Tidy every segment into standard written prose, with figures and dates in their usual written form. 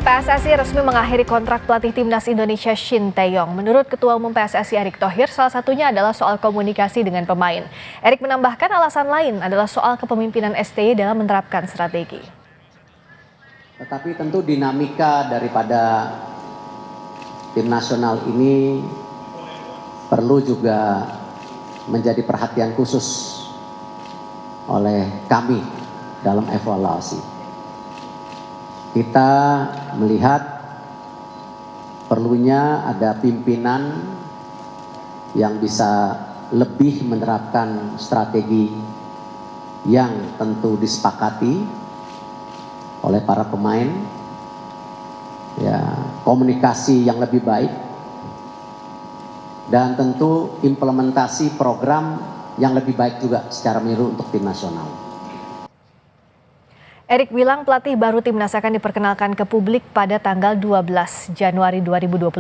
PSSI resmi mengakhiri kontrak pelatih timnas Indonesia Shin Tae-yong. Menurut Ketua Umum PSSI Erick Thohir, salah satunya adalah soal komunikasi dengan pemain. Erick menambahkan alasan lain adalah soal kepemimpinan STY dalam menerapkan strategi. Tetapi tentu dinamika daripada tim nasional ini perlu juga menjadi perhatian khusus oleh kami dalam evaluasi. Kita melihat perlunya ada pimpinan yang bisa lebih menerapkan strategi yang tentu disepakati oleh para pemain, ya, komunikasi yang lebih baik, dan tentu implementasi program yang lebih baik juga secara menyeluruh untuk tim nasional. Erick bilang pelatih baru timnas akan diperkenalkan ke publik pada tanggal 12 Januari 2025.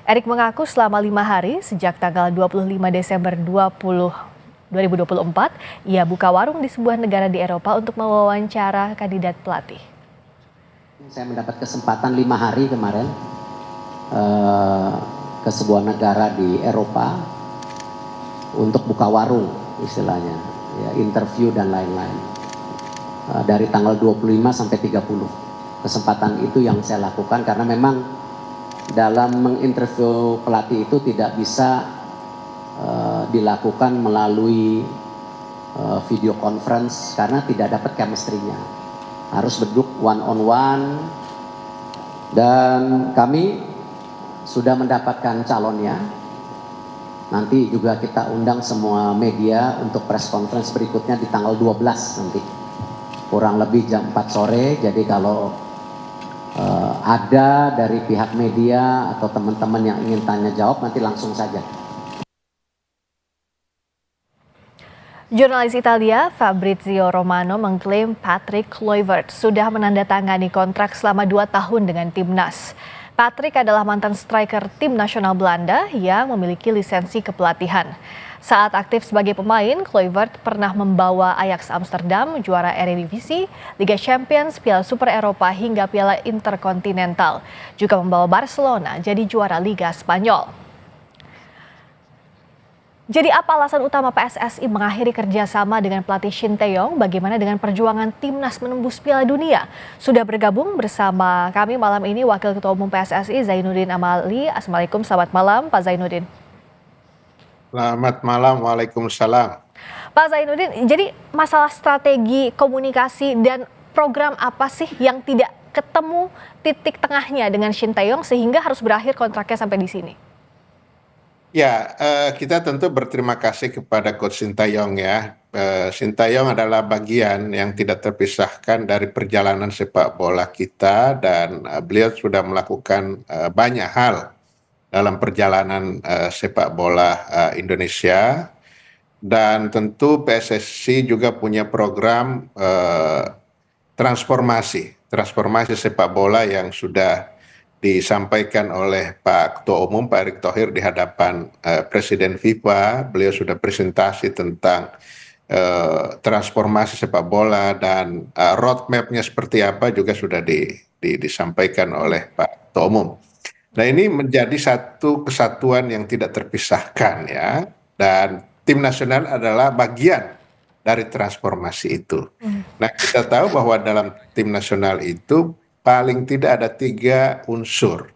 Erick mengaku selama 5 hari sejak tanggal 25 Desember 2024, ia buka warung di sebuah negara di Eropa untuk mewawancara kandidat pelatih. Saya mendapat kesempatan 5 hari kemarin ke sebuah negara di Eropa untuk buka warung istilahnya, ya, interview dan lain-lain. Dari tanggal 25 sampai 30. Kesempatan itu yang saya lakukan karena memang dalam menginterview pelatih itu tidak bisa dilakukan melalui video conference karena tidak dapat chemistry-nya. Harus duduk one on one, dan kami sudah mendapatkan calonnya. Nanti juga kita undang semua media untuk press conference berikutnya di tanggal 12 nanti. Kurang lebih jam 4 sore, jadi kalau ada dari pihak media atau teman-teman yang ingin tanya jawab nanti langsung saja. Jurnalis Italia Fabrizio Romano mengklaim Patrick Kluivert sudah menandatangani kontrak selama 2 tahun dengan timnas. Patrick adalah mantan striker tim nasional Belanda yang memiliki lisensi kepelatihan. Saat aktif sebagai pemain, Kluivert pernah membawa Ajax Amsterdam juara Eredivisie, Liga Champions, Piala Super Eropa hingga Piala Interkontinental. Juga membawa Barcelona jadi juara Liga Spanyol. Jadi apa alasan utama PSSI mengakhiri kerjasama dengan pelatih Shin Tae-yong? Bagaimana dengan perjuangan timnas menembus Piala Dunia? Sudah bergabung bersama kami malam ini Wakil Ketua Umum PSSI Zainuddin Amali. Assalamualaikum, selamat malam Pak Zainuddin. Selamat malam, waalaikumsalam. Pak Zainuddin, jadi masalah strategi komunikasi dan program apa sih yang tidak ketemu titik tengahnya dengan Shin Tae-yong sehingga harus berakhir kontraknya sampai di sini? Ya, kita tentu berterima kasih kepada Coach Shin Tae-yong ya. Shin Tae-yong adalah bagian yang tidak terpisahkan dari perjalanan sepak bola kita, dan beliau sudah melakukan banyak hal dalam perjalanan sepak bola Indonesia. Dan tentu PSSI juga punya program transformasi sepak bola yang sudah disampaikan oleh Pak Ketua Umum Pak Erick Thohir di hadapan Presiden FIFA. Beliau sudah presentasi tentang transformasi sepak bola, dan roadmap-nya seperti apa juga sudah disampaikan oleh Pak Ketua Umum. Nah, ini menjadi satu kesatuan yang tidak terpisahkan ya, dan tim nasional adalah bagian dari transformasi itu. Nah, kita tahu bahwa dalam tim nasional itu paling tidak ada 3 unsur.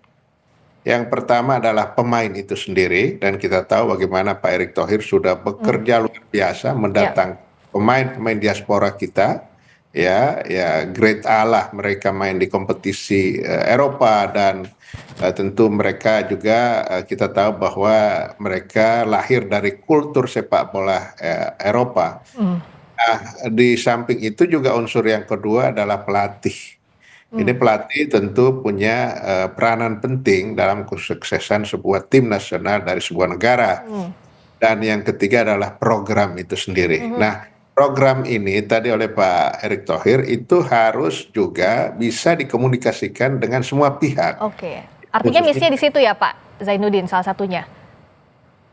Yang pertama adalah pemain itu sendiri, dan kita tahu bagaimana Pak Erick Thohir sudah bekerja luar biasa mendatang pemain-pemain diaspora kita. Ya, grade A lah, mereka main di kompetisi Eropa, dan tentu mereka juga kita tahu bahwa mereka lahir dari kultur sepak bola Eropa. Nah, di samping itu juga unsur yang kedua adalah pelatih. Ini pelatih tentu punya peranan penting dalam kesuksesan sebuah tim nasional dari sebuah negara. Dan yang ketiga adalah program itu sendiri. Nah, program ini tadi oleh Pak Erick Thohir itu harus juga bisa dikomunikasikan dengan semua pihak. Oke, artinya misinya di situ ya Pak Zainuddin salah satunya?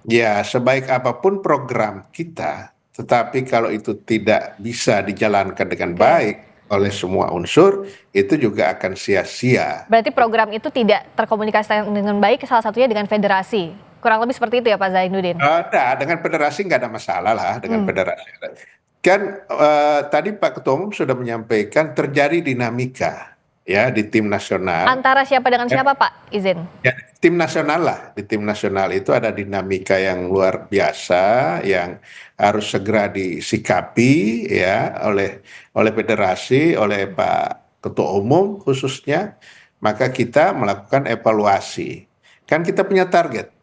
Ya, sebaik apapun program kita, tetapi kalau itu tidak bisa dijalankan dengan baik oleh semua unsur, itu juga akan sia-sia. Berarti program itu tidak terkomunikasikan dengan baik, salah satunya dengan federasi. Kurang lebih seperti itu ya Pak Zainuddin? Ada, dengan federasi nggak ada masalah lah dengan federasi. Kan tadi Pak Ketua Umum sudah menyampaikan terjadi dinamika ya di tim nasional. Antara siapa dengan siapa Pak? Izin. Ya, tim nasional lah. Di tim nasional itu ada dinamika yang luar biasa yang harus segera disikapi ya oleh federasi, oleh Pak Ketua Umum khususnya. Maka kita melakukan evaluasi. Kan kita punya target.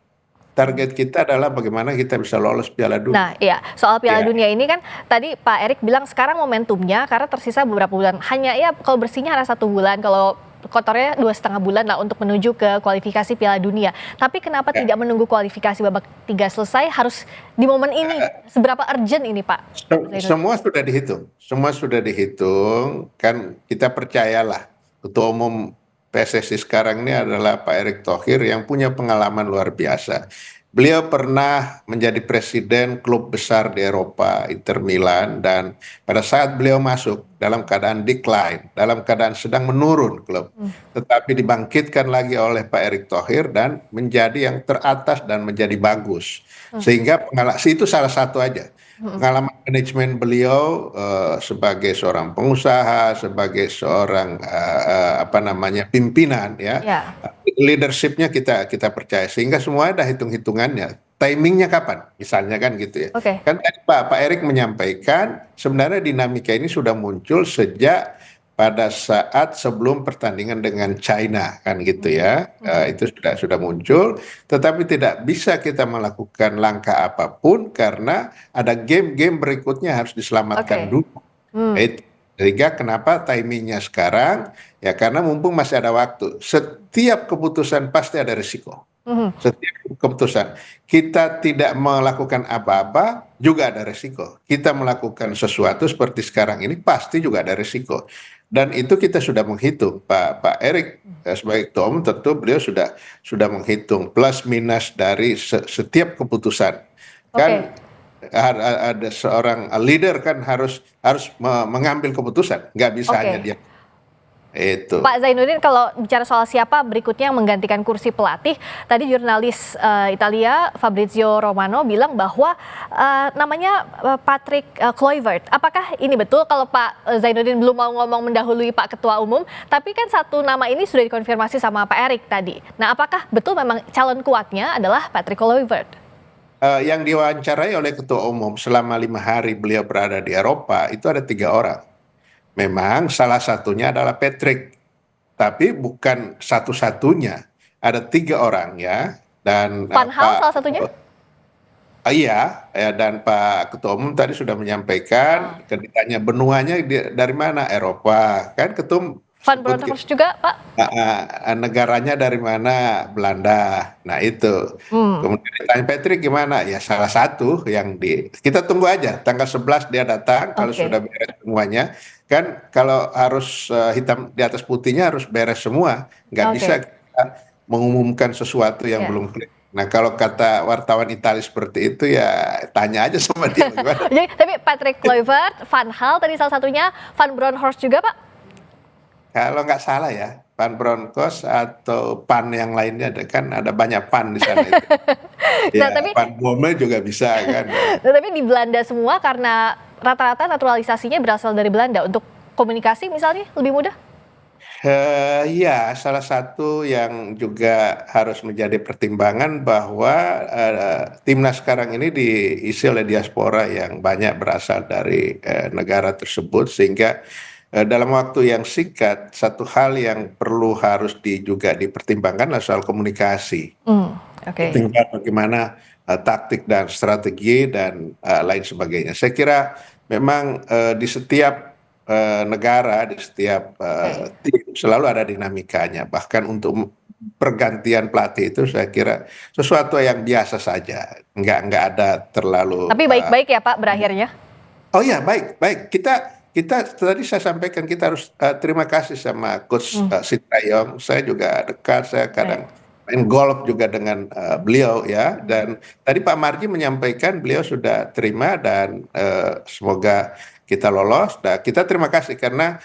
Target kita adalah bagaimana kita bisa lolos Piala Dunia. Nah, iya, soal Piala Ya. Dunia ini kan tadi Pak Erik bilang sekarang momentumnya karena tersisa beberapa bulan. Hanya ya kalau bersihnya ada 1 bulan, kalau kotornya 2,5 bulan lah untuk menuju ke kualifikasi Piala Dunia. Tapi kenapa tidak menunggu kualifikasi babak 3 selesai, harus di momen ini? Seberapa urgent ini Pak? Semua sudah dihitung, semua sudah dihitung. Kan kita percayalah Ketua Umum PSSI sekarang ini adalah Pak Erick Thohir yang punya pengalaman luar biasa. Beliau pernah menjadi presiden klub besar di Eropa, Inter Milan, dan pada saat beliau masuk dalam keadaan decline, dalam keadaan sedang menurun klub, tetapi dibangkitkan lagi oleh Pak Erick Thohir dan menjadi yang teratas dan menjadi bagus. Sehingga itu salah satu aja. Pengalaman manajemen beliau sebagai seorang pengusaha, sebagai seorang pimpinan ya, leadershipnya kita percaya, sehingga semua ada hitung-hitungannya. Timingnya kapan, misalnya kan gitu ya. Kan tadi Pak Erick menyampaikan sebenarnya dinamika ini sudah muncul sejak pada saat sebelum pertandingan dengan China kan gitu ya. Itu sudah muncul, tetapi tidak bisa kita melakukan langkah apapun karena ada game-game berikutnya harus diselamatkan dulu. Sehingga kenapa timingnya sekarang? Ya karena mumpung masih ada waktu. Setiap keputusan pasti ada risiko. Setiap keputusan kita tidak melakukan apa-apa juga ada risiko. Kita melakukan sesuatu seperti sekarang ini pasti juga ada risiko. Dan itu kita sudah menghitung. Pak Erick sebagai Ketua Umum tentu beliau sudah menghitung plus minus dari setiap keputusan. Kan ada seorang leader kan harus mengambil keputusan, nggak bisa hanya dia. Itu. Pak Zainuddin, kalau bicara soal siapa berikutnya yang menggantikan kursi pelatih, tadi jurnalis Italia Fabrizio Romano bilang bahwa namanya Patrick Kluivert. Apakah ini betul? Kalau Pak Zainuddin belum mau ngomong mendahului Pak Ketua Umum, tapi kan satu nama ini sudah dikonfirmasi sama Pak Erik tadi. Nah, apakah betul memang calon kuatnya adalah Patrick Kluivert? Yang diwawancarai oleh Ketua Umum selama 5 hari beliau berada di Eropa itu ada 3 orang. Memang salah satunya adalah Patrick, tapi bukan satu-satunya. Ada 3 orang ya. Dan Van Gaal salah satunya? Iya, ya, dan Pak Ketua Umum tadi sudah menyampaikan, ditanya benuanya dari mana? Eropa, kan Ketum. Van Bronckhorst juga, Pak? Negaranya dari mana? Belanda. Nah itu. Kemudian ditanya Patrick gimana? Ya salah satu yang kita tunggu aja. Tanggal 11 dia datang, kalau sudah beres semuanya. Kan kalau harus hitam di atas putihnya harus beres semua. Nggak bisa kita mengumumkan sesuatu yang belum clear. Nah kalau kata wartawan Italia seperti itu ya tanya aja sama dia. Tapi Patrick Kluivert, Van Gaal tadi salah satunya, Van Bronckhorst juga Pak? Kalau nggak salah ya, Van Bronckhorst atau Pan yang lainnya, kan ada banyak Pan di sana itu. Ya, nah, Van Bommel juga bisa kan. Tapi di Belanda semua karena rata-rata naturalisasinya berasal dari Belanda. Untuk komunikasi misalnya lebih mudah? Ya, salah satu yang juga harus menjadi pertimbangan bahwa timnas sekarang ini diisi oleh diaspora yang banyak berasal dari negara tersebut, sehingga dalam waktu yang singkat, satu hal yang harus juga dipertimbangkan adalah soal komunikasi. Tinggal bagaimana taktik dan strategi dan lain sebagainya. Saya kira memang di setiap negara, di setiap tim selalu ada dinamikanya. Bahkan untuk pergantian pelatih itu saya kira sesuatu yang biasa saja. Nggak ada terlalu. Tapi baik-baik ya Pak berakhirnya? Oh ya, baik. Kita tadi saya sampaikan kita harus terima kasih sama Coach Sintayong. Saya juga dekat, saya kadang main golf juga dengan beliau ya. Dan tadi Pak Marji menyampaikan beliau sudah terima dan semoga kita lolos. Dan kita terima kasih karena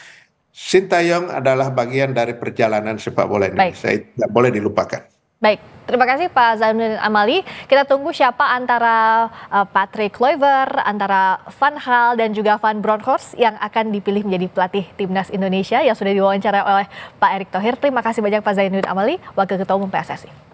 Sintayong adalah bagian dari perjalanan sepak bola Indonesia. Itu tidak boleh dilupakan. Baik, terima kasih Pak Zainuddin Amali. Kita tunggu siapa antara Patrick Kluivert, antara Van Gaal dan juga Van Bronckhorst yang akan dipilih menjadi pelatih timnas Indonesia yang sudah diwawancara oleh Pak Erick Thohir. Terima kasih banyak Pak Zainuddin Amali, Wakil Ketua Umum PSSI.